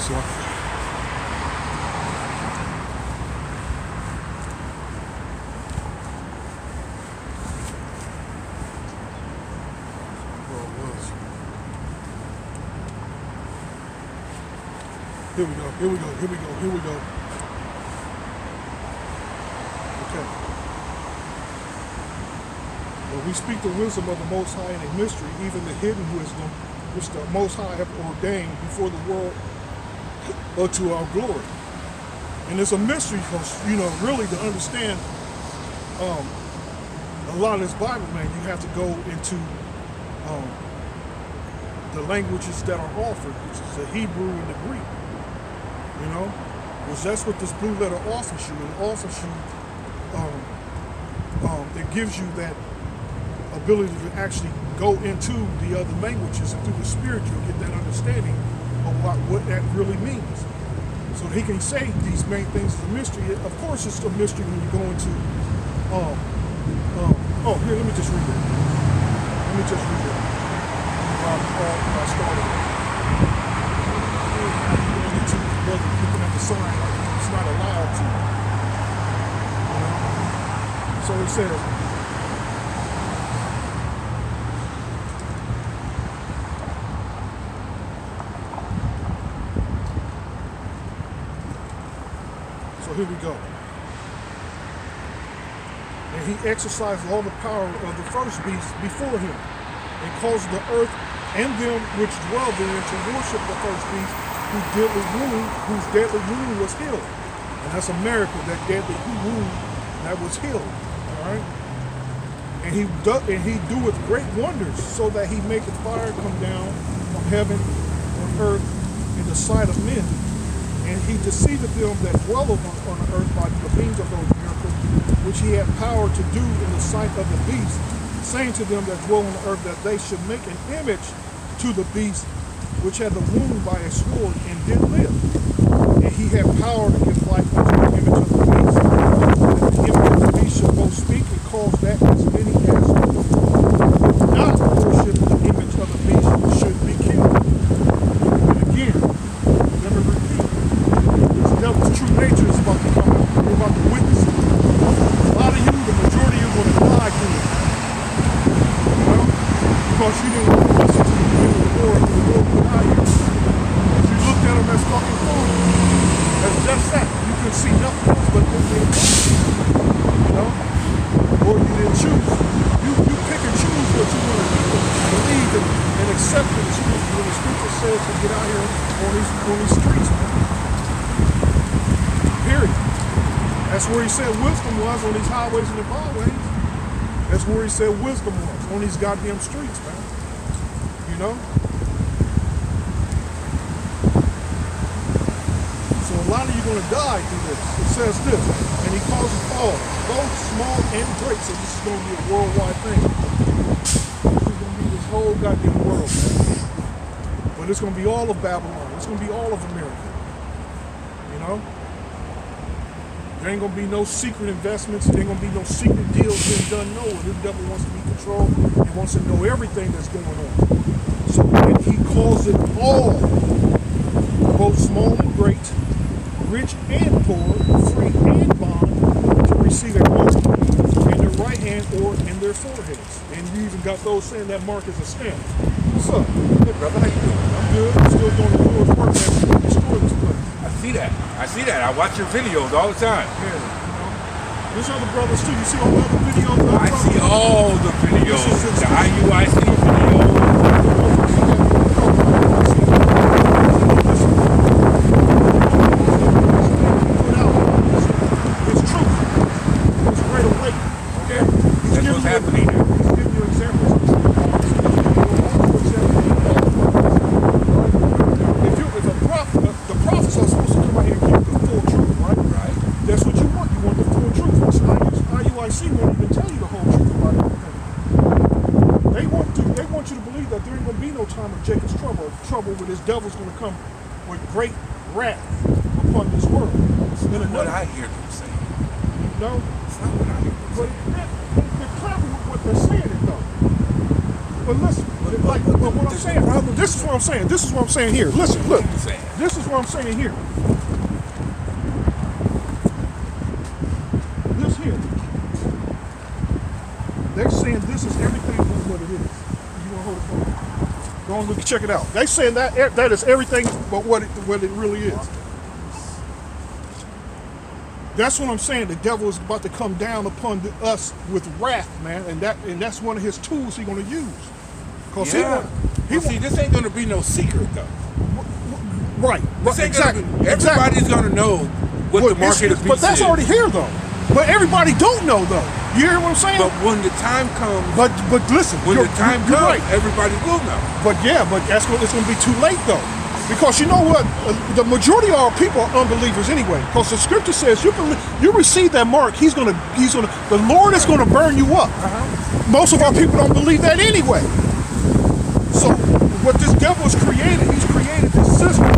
this one. Here we go, here we go, here we go, here we go. Okay. When we speak the wisdom of the Most High in a mystery, even the hidden wisdom, which the Most High have ordained before the world unto our glory. And it's a mystery because, really to understand a lot of this Bible, man, you have to go into the languages that are offered, which is the Hebrew and the Greek. Because that's what this blue letter offers you. It offers you, it gives you that ability to actually go into the other languages, and through the Spirit you'll get that understanding of what that really means. So he can say these main things is a mystery. Of course it's a mystery when you go into, here, let me just read it. I started. Looking at the sign like it's not allowed to. So it says, so here we go. And he exercised all the power of the first beast before him, and caused the earth and them which dwell therein to worship the first beast, whose deadly wound was healed. And that's a miracle, that deadly wound that was healed. All right? And he doeth great wonders, so that he maketh fire come down from heaven on earth in the sight of men. And he deceiveth them that dwell on the earth by the means of those miracles, which he had power to do in the sight of the beast, saying to them that dwell on the earth that they should make an image to the beast, which had the wound by a sword and did live. And he had power to give life unto the image of the beast, that the image of the beast should both speak and cause that as many as not worship the image of the beast should be killed. And again, let me repeat, this devil's true nature is about to come out. We're about to witness it. A lot of you, the majority of you, will die to it. Because you didn't want to listen to the people of the Lord put out here. If you looked at them as fucking fools, that's just that. You can see nothing else but them being fools. Or you didn't choose. You pick and choose what you want to believe and accept in the scripture. When the scripture says to get out here on these streets, man. Period. That's where he said wisdom was, on these highways and the byways. That's where he said wisdom was, on these goddamn streets, man. So a lot of you are going to die through this. It says this, and he causes all, both small and great. So this is going to be a worldwide thing. This is going to be this whole goddamn world, man. But it's going to be all of Babylon. It's going to be all of America. There ain't gonna be no secret investments. There ain't gonna be no secret deals being done. No, this devil wants to be controlled. He wants to know everything that's going on. So he calls it all, both small and great, rich and poor, free and bond, to receive a mark in their right hand or in their foreheads. And you even got those saying that mark is a stamp. What's up? Hey brother, how you doing? I'm good. I'm still doing the Lord's work, man. We're gonna destroy this place. I see that. I watch your videos all the time. Yeah, There's other brothers too. You see all the other videos? I see all the videos. The IUIC videos. It's truth. It's great awakening. Okay? That's what's happening now. He's giving you examples. If a prophet, the prophets are supposed to come out here and give the full truth, right? Right. That's what you want. You want the full truth. IUIC won't even tell you the whole truth about everything. They want you to believe that there ain't gonna be no time of Jacob's trouble where this devil's gonna come with great wrath upon this world. It's not what I hear them say. No? It's not what I hear them But say. they're clever with what they're saying it though. But listen. Like, but what I'm saying, this is what I'm saying. This is what I'm saying here. Listen, look. This is what I'm saying here. This here. They're saying this is everything but what it is. You want to hold it for me? Go on, look, check it out. They saying that is everything but what it really is. That's what I'm saying. The devil is about to come down upon us with wrath, man, and that's one of his tools he's going to use. Cause see, this ain't gonna be no secret though. Right. Exactly. Everybody's gonna know what the market of beast is. But that's already here though. But everybody don't know though. You hear what I'm saying? But when the time comes, but listen, when the time comes, right. everybody will know. But it's going to be too late though, because you know what? The majority of our people are unbelievers anyway. Because the scripture says you receive that mark, the Lord is going to burn you up. Most of our people don't believe that anyway. So what this devil has created, he's created this system.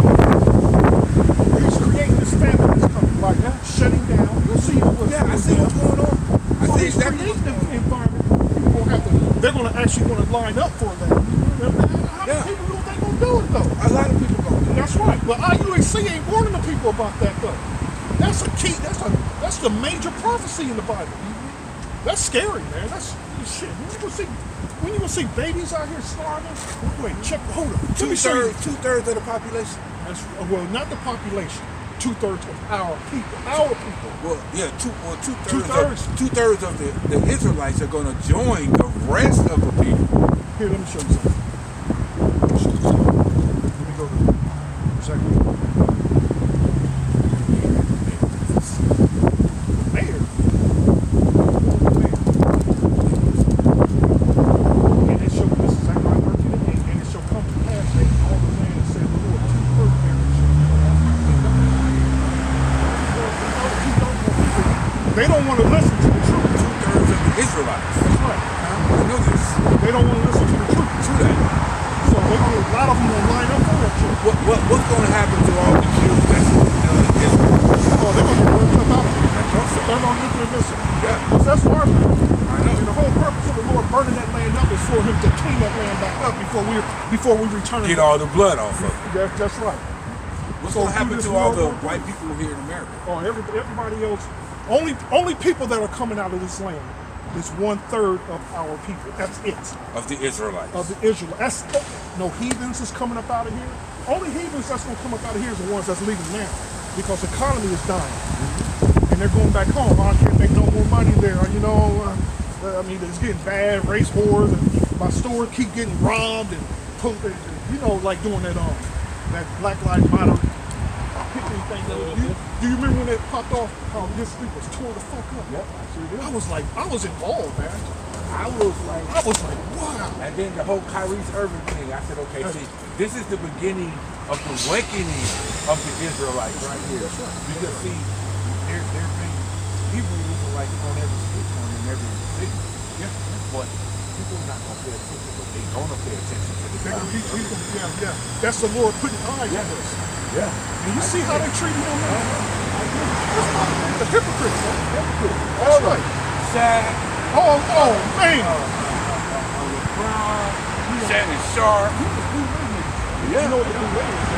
He's created this family that's coming like that, shutting down. You see I see what's going on. I see exactly what's going on. Environment. They're going to actually want to line up for that. How many people do they going to do it though? A lot of people going to do it. That's right. But IUAC ain't warning the people about that though. That's a key. That's the major prophecy in the Bible. That's scary, man. That's shit. When you gonna see babies out here starving? Wait, hold up. Two-thirds of the population. Well, not the population. 2/3 of our people. Our people. Well, yeah, two-thirds of the Israelites are going to join the rest of the people. Here, let me show you something. Let me go to exactly. Mayor. And it shall, this is Zechariah 13:8, and it shall come to pass that all the land said the Lord, 2/3 marriage. They don't want to listen to the truth. 2/3 of the Israelites. That's right. I know this. They don't want to listen to the truth. To that. So a lot of them will line up for that truth. What's going to happen to all the Jews that's Israel? Oh, they're going to burn them out. They're on nuclear missile. Yeah. That's part of it. I know. And the whole purpose of the Lord burning that land up is for him to clean that land back up before we return. Get all the blood off of it. That's right. What's going to happen to all the white people here in America? Oh, everybody else. Only people that are coming out of this land is 1/3 of our people. That's it. Of the Israelites. Of the Israelites. No heathens is coming up out of here. Only heathens that's going to come up out of here is the ones that's leaving now, because the economy is dying, and they're going back home. I can't make no more money there. You know, I mean, it's getting bad. Race wars, and my stores keep getting robbed and you know, like doing that Black Lives Matter picketing thing. Do you remember when that popped off? How this street was tore the fuck up? Yep, I sure did. I was involved, man. I was like, wow. And then the whole Kyrie Irving thing, I said, okay, see, this is the beginning of the awakening of the Israelites right here. Because see, they're being Hebrew Israelites on every street corner in every city. Yeah. But people are not going to pay attention, but they're going to pay attention to the Yeah. That's the Lord putting eyes on us. Yeah. And you see how they treat him now? The hypocrites, man. That's right. Shaq. Oh, man. Shannon Sharp. You know what the blue lady is?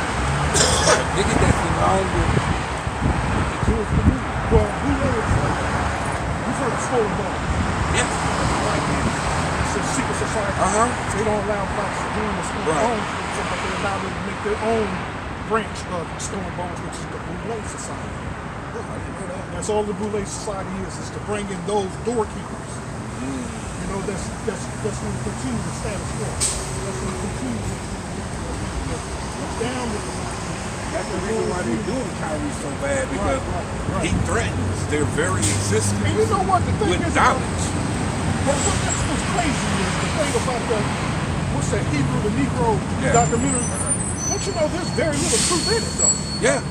Niggas that's been longer. Well, blue lady is you've heard of stolen bones. Yes. It's a secret society. They don't allow blacks to join the stolen bones, but they allow them to make their own branch of stolen bones, which is the Boule Society. That's all the Boule Society is to bring in those doorkeepers. You know, that's going to continue the status quo. That's going to continue down with the That's the reason why they're doing Kyrie so bad, because he threatens their very existence. And you know what the thing with is? knowledge. But that's what's crazy is the thing about what's that the Negro documentary? Don't you know there's very little truth in it though? Yeah.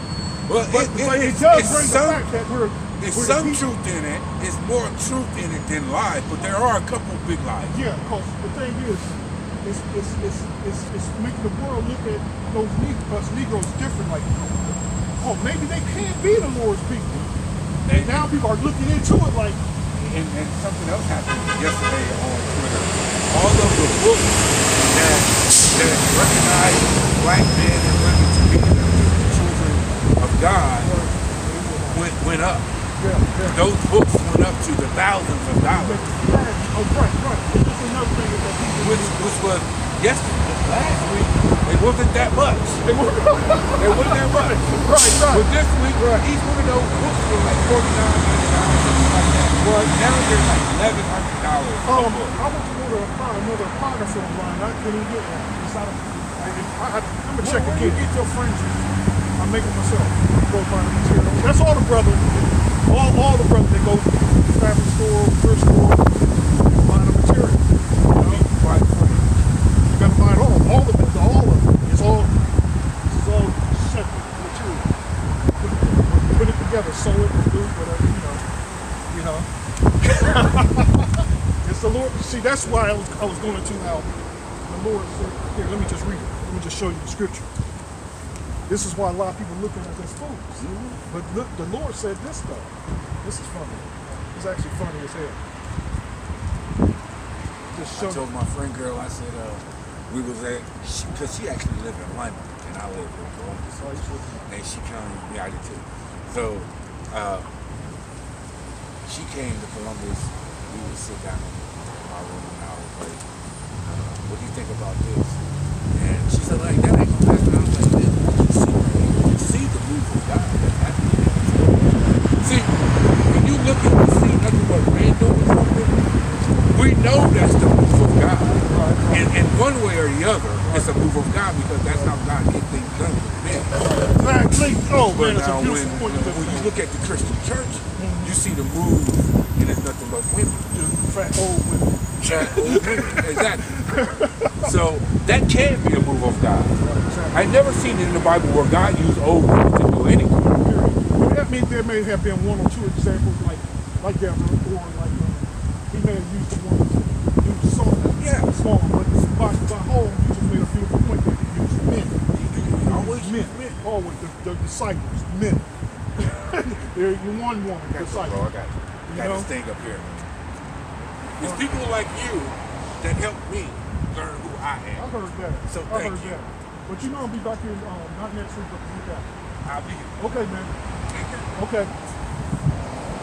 Well, but it does bring the fact that there's some truth in it. It's more truth in it than lies, but there are a couple big lies. Yeah, because the thing is, it's making the world look at us Negroes different. Like, oh, maybe they can't be the Lord's people. And now people are looking into it like. And something else happened yesterday on Twitter. All of the books that recognize black men and women to be the children of God went up. Yeah, yeah. Those books went up to the thousands of dollars, Oh, right. This is another thing that people which was last week. It wasn't that much. they were It wasn't that much. right. But this week, each one of those books were like $49.99, something like that. Right. Now they're like $1,100. I went to order another apocrypha online. I couldn't get one. I'm gonna check Where again. you get your fringes? I make it myself. Go find the material. That's all the brothers. All the brothers that go to the fabric store, thrift store, and buy the material. You know? You gotta buy it all. All of it. This is all separate material. Put it together, sew it, do whatever, you know. It's the Lord. See, that's why I was going into how the Lord said, here, let me just read it. Let me just show you the scripture. This is why a lot of people looking at this fools. But look, the Lord said this though. This is funny. It's actually funny as hell. Just show I told my friend girl, I said, we was at, because she actually lived in Lima, and I live in Columbus. And she came, yeah, I did too. So, she came to Columbus, we would sit down in my room and I was like, what do you think about this? And she said, like, that ain't gonna happen. I was like, you see the move of God that's happening. See, when you look and you see nothing but rain doing something, we know that's the move of God. And in one way or the other, it's a move of God because that's how God gets things done with men. Oh But man, it's a now beautiful point. when you look at the Christian church, you see the move and it's nothing but women. Fat old women. Fat old women. Exactly. So that can be a move of God. I never seen it in the Bible where God used old women to do anything. I mean, there may have been one or two examples like that, or like he may have used the one to use some small, but by whole, you just made a beautiful point that he used men. Always men. Always the disciples, men. They're one woman, disciples. Bro, I got you. You know? This thing up here. It's people like you that help me learn who I I am. heard that. So I thank heard you. that. But you know I'll be back here not next week, but the week after. I'll be here. Okay, man. Okay.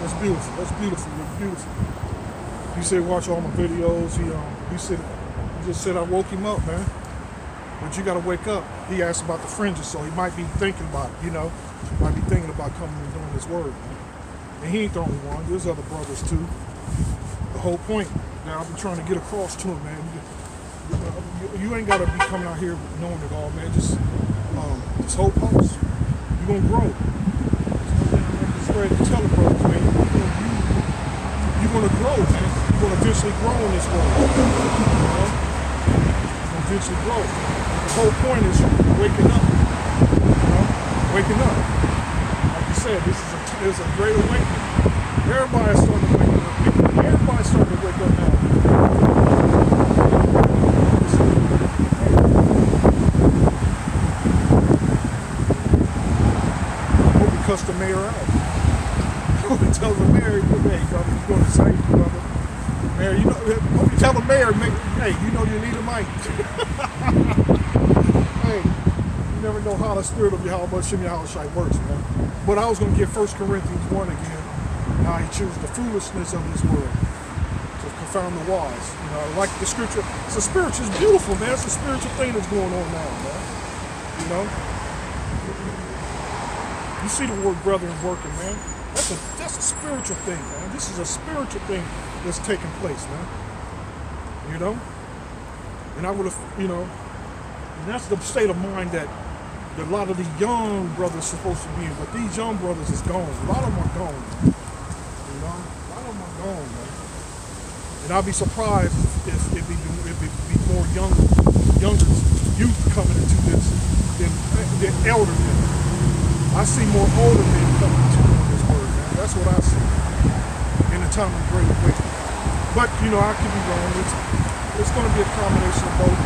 That's beautiful. That's beautiful. That's beautiful. He said watch all my videos. He just said I woke him up, man. But you gotta wake up. He asked about the fringes, so he might be thinking about it, Might be thinking about coming and doing his word, man. And he ain't the only one. There's other brothers too. The whole point that I've been trying to get across to him, man. You ain't gotta be coming out here knowing it all, man. Just this whole post, you're gonna grow. Just spread the tell the brothers, man. You're gonna grow, man. You're gonna eventually grow in this world. You're gonna eventually grow. The whole point is waking up. Waking up. Like you said, this is a great awakening. Everybody's starting to wake up. Everybody's starting to wake up now. Hope we cuss the mayor out. Hope we tell the mayor, hey, brother, you're going to say, brother. Mayor, hope you tell the mayor, hey, you need a mic. Hey, you never know how the spirit of Yahweh Shem Yahushai works, man. But I was going to get 1 Corinthians 1 again. Now he chose the foolishness of this world to confound the wise. Like the scripture. It's a spiritual, it's beautiful, man. It's a spiritual thing that's going on now, man. You see the word brethren working, man. That's a spiritual thing, man. This is a spiritual thing that's taking place, man. And I would have, and that's the state of mind that a lot of the young brothers are supposed to be in, but these young brothers is gone. A lot of them are gone, man. A lot of them are gone, man. And I'll be surprised if it be more younger youth coming into this than elder men. I see more older men coming into this word, man. That's what I see in the time of great awakening. But I could be wrong. It's going to be a combination of both.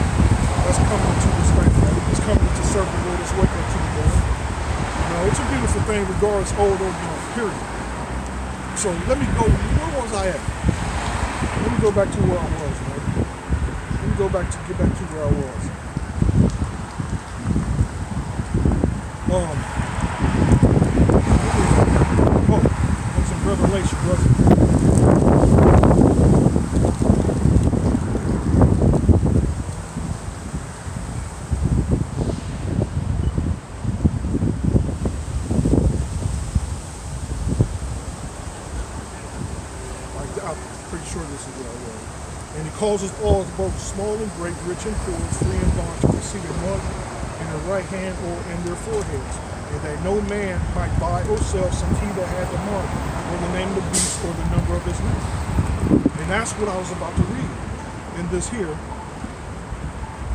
That's coming into this thing, man. It's coming to serve the Lord. It's waking up to the Lord. It's a beautiful thing, regardless old or young. Period. So let me go. Where was I at? Let me go back to where I was, man. Let me me go back to get back to where I was. It's in Revelation, brother. I'm pretty sure this is where I was. And he causes all, both small and great, rich and poor, free and bond, to receive a mark in their right hand or in their foreheads, and that no man might buy or sell some he that had the mark, or the name of the beast, or the number of his name. And that's what I was about to read in this here.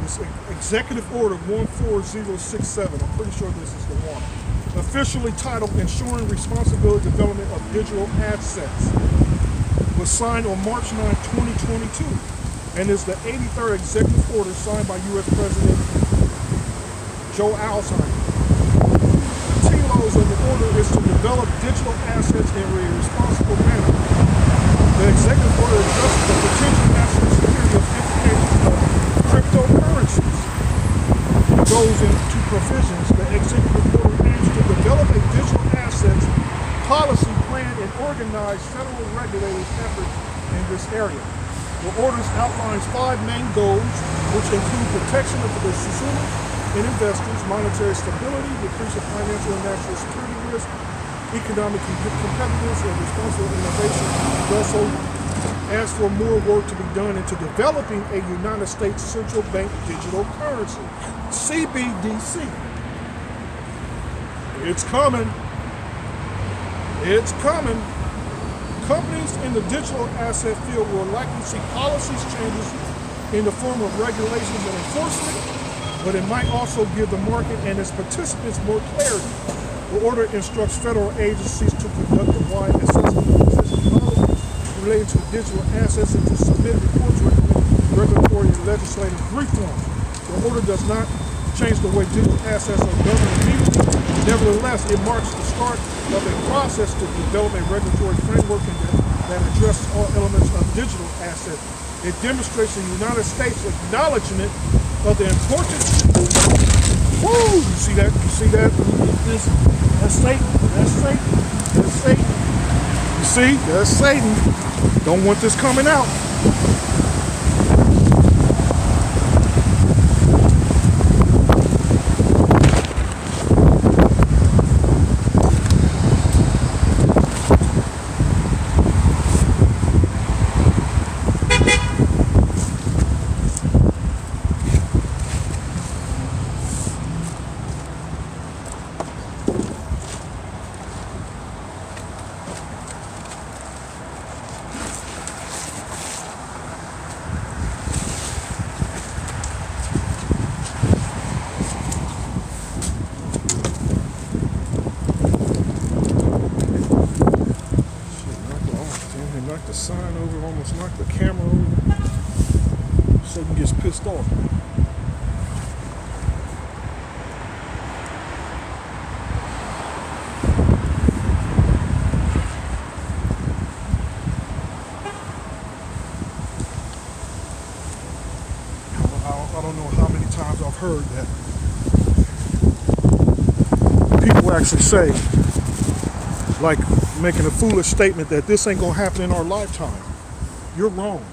This Executive Order 14067. I'm pretty sure this is the one. Officially titled Ensuring Responsible Development of Digital Assets, was signed on March 9, 2022, and is the 83rd executive order signed by U.S. President Joe Alzheimer. The telos of the order is to develop digital assets in a responsible manner. The executive order addresses the potential national security implications of cryptocurrencies. It goes into provisions. The executive order aims to develop a digital assets policy, plan, and organize federal regulators' efforts in this area. The orders outlines 5 main goals, which include protection of the consumers and investors, monetary stability, decrease of financial and national security risk, economic competitiveness, and responsible innovation. It also asks for more work to be done into developing a United States central bank digital currency, CBDC. It's coming. It's coming. Companies in the digital asset field will likely see policies changes in the form of regulations and enforcement, but it might also give the market and its participants more clarity. The order instructs federal agencies to conduct a wide assessment of existing policies related to digital assets and to submit reports recommending regulatory and legislative reforms. The order does not change the way digital assets are governed immediately. Nevertheless, it marks the start of a process to develop a regulatory framework that addresses all elements of digital assets. It demonstrates the United States' acknowledgement of the importance. Woo! You see that? You see that? That's Satan. That's Satan. That's Satan. You see? That's Satan. Don't want this coming out. Knocked the sign over, almost knocked the camera over. Satan gets pissed off. I don't know how many times I've heard that people actually say, like, making a foolish statement that this ain't gonna happen in our lifetime. You're wrong.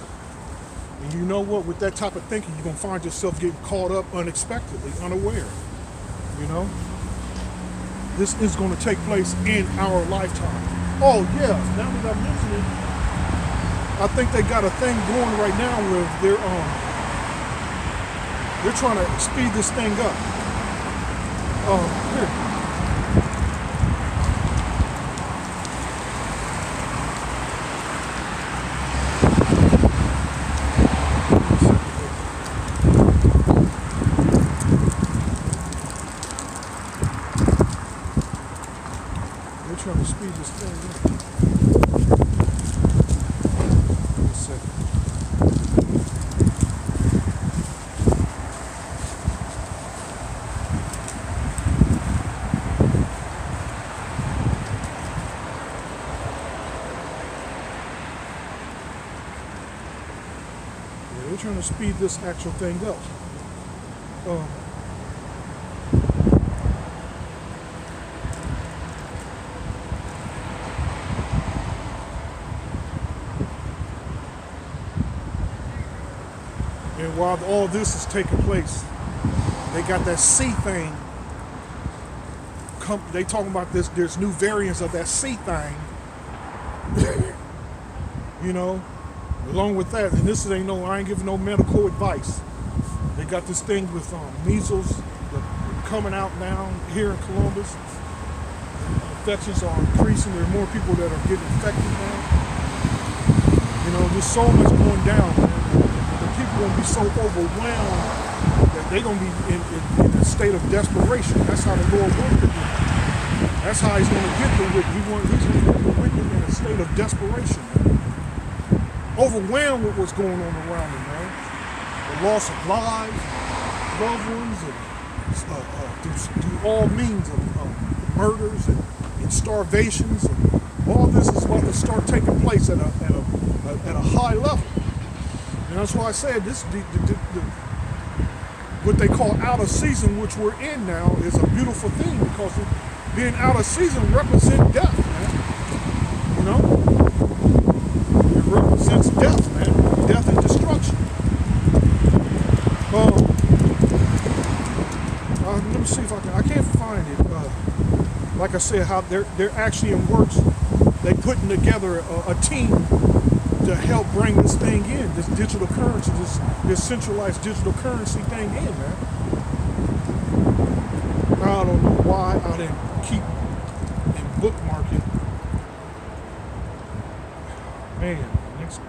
And you know what? With that type of thinking, you're gonna find yourself getting caught up unexpectedly, unaware. You know? This is gonna take place in our lifetime. Oh yeah, now that I mention it, I think they got a thing going right now where they're trying to speed this thing up. Here. Trying to speed this thing up. Wait a second. trying to speed this actual thing up. Um, and while all this is taking place, they got that C thing. They talking about this. There's new variants of that C thing. You know, along with that, and this ain't no. I ain't giving no medical advice. They got this thing with measles coming out now here in Columbus. Infections are increasing. There are more people that are getting infected now. You know, there's so much going down, man. The people gonna be so overwhelmed that they gonna be in a state of desperation. That's how the Lord worked it. That's how he's gonna get the wicked. He's gonna get the wicked in a state of desperation, man. Overwhelmed with what's going on around them, man. The loss of lives, loved ones, and through all means of murders and starvations. And all this is about to start taking place at a high level. And that's why I said this, what they call out of season, which we're in now, is a beautiful thing, because being out of season represents death, man. You know? It represents death, man. Death and destruction. Let me see if I can't find it. Like I said, how they're actually in works. They putting together a team to help bring this thing in, this digital currency, this centralized digital currency thing in, man. I don't know why I didn't keep and bookmark it. Man, next.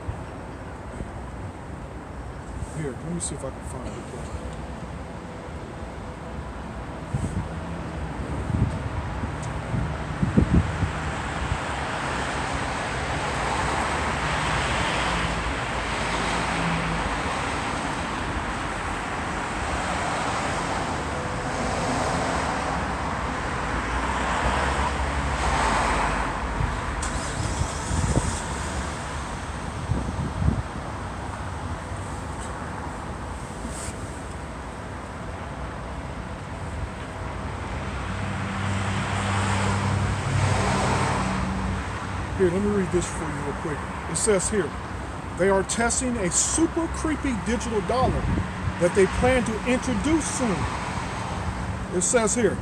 Here, let me see if I can find it. Here, let me read this for you real quick. It says here, they are testing a super creepy digital dollar that they plan to introduce soon. It says here,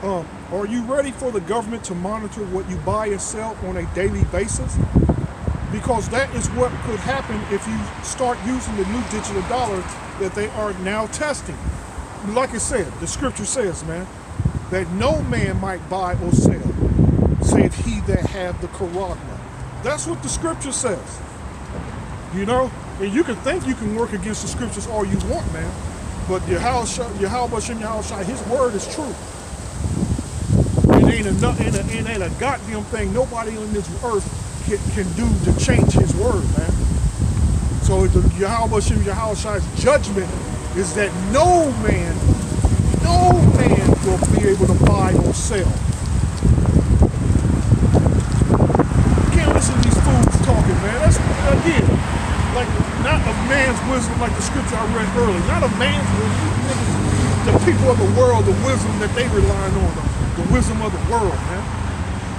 are you ready for the government to monitor what you buy and sell on a daily basis? Because that is what could happen if you start using the new digital dollar that they are now testing. Like I said, the scripture says, man, that no man might buy or sell, save he that have the charagma. That's what the scripture says. You know? And you can think you can work against the scriptures all you want, man. But Yahweh Shem Yahushua, his word is true. It ain't a goddamn thing nobody on this earth can do to change his word, man. So the Yahweh Shem Yahushua's judgment is that no man will be able to buy or sell. Listen to these fools talking, man. That's, again, like, not a man's wisdom like the scripture I read earlier. Not a man's wisdom. The people of the world, the wisdom that they relying on, the wisdom of the world, man.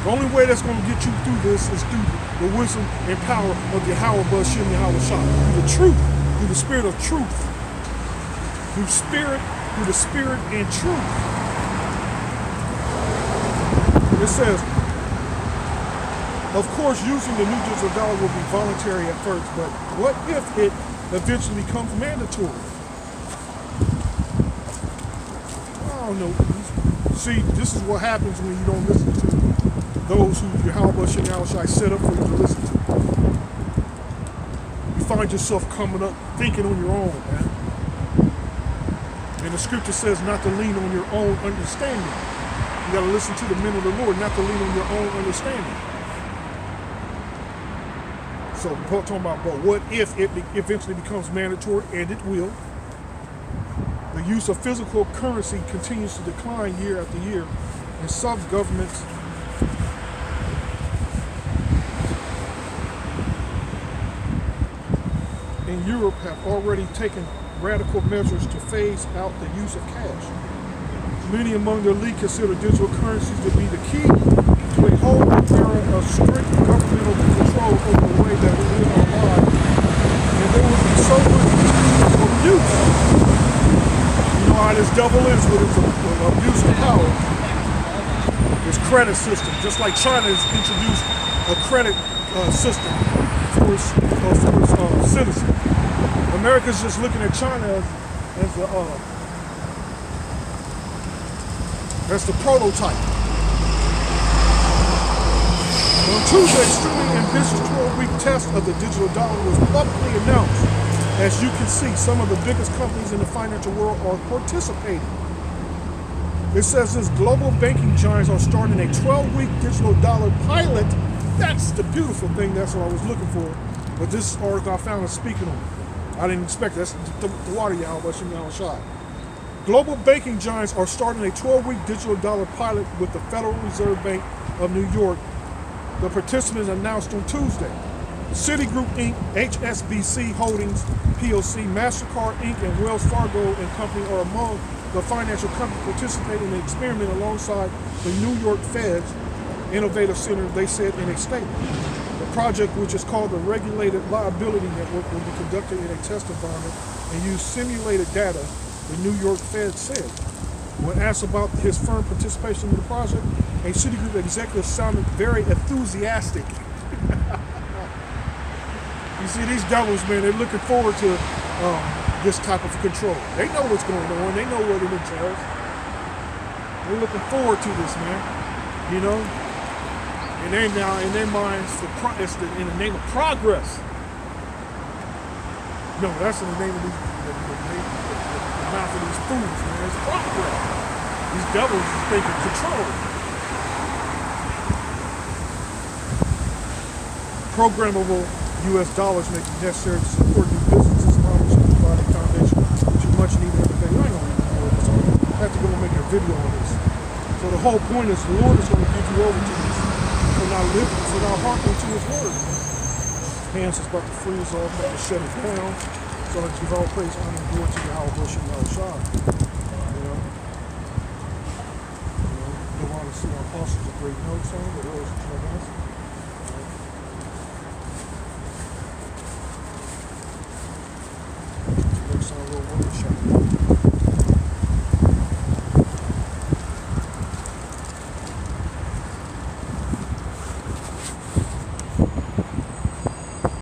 The only way that's going to get you through this is through the wisdom and power of Yahweh Bashim Yahweh Shah. Through the truth, through the spirit of truth. Through the spirit and truth. It says, of course, using the new digital dollar will be voluntary at first, but what if it eventually becomes mandatory? I don't know. See, this is what happens when you don't listen to those who Yahweh Shem Yahushua set up for you to listen to. You find yourself coming up thinking on your own, man. And the scripture says not to lean on your own understanding. You got to listen to the men of the Lord, not to lean on your own understanding. So we're talking about, but what if it eventually becomes mandatory, and it will. The use of physical currency continues to decline year after year, and some governments in Europe have already taken radical measures to phase out the use of cash. Many among the elite consider digital currencies to be the key to a whole era of strict governmental control over the way that we live our lives. And there will be so much abuse. You know how this devil is with his abuse of power. His credit system, just like China has introduced a credit system for its citizens. America's just looking at China as the prototype. On Tuesday, extremely ambitious 12-week test of the digital dollar was publicly announced. As you can see, some of the biggest companies in the financial world are participating. It says this global banking giants are starting a 12-week digital dollar pilot. That's the beautiful thing. That's what I was looking for. But this article I found is speaking on it. I didn't expect that. That's the water y'all, but you know, shot. Global banking giants are starting a 12-week digital dollar pilot with the Federal Reserve Bank of New York. The participants announced on Tuesday. Citigroup Inc., HSBC Holdings PLC, MasterCard Inc., and Wells Fargo and Company are among the financial companies participating in the experiment alongside the New York Fed's Innovative Center, they said in a statement. The project, which is called the Regulated Liability Network, will be conducted in a test environment and use simulated data, the New York Fed said. When asked about his firm participation in the project, a Citigroup executive sounded very enthusiastic. You see, these devils, man, they're looking forward to this type of control. They know what's going on. They know what it entails. They're looking forward to this, man. You know? And they now, in their minds, it's in the name of progress. No, that's in the name of the mouth of these fools, man. It's progress. These devils is taking control. Programmable U.S. dollars may be necessary to support new businesses, which provide a foundation which is much needed every day. I ain't gonna read the word, so I have to go and make a video on this. So the whole point is the Lord is going to give you over to this. So now live, so now hearken to his word. Hands is about to freeze off, about to shut it down. So let's give all praise, honor, and glory to Yahweh, Bush, and Yahweh. You want to see our apostles a great notes on the Lord's trouble. Next time we'll work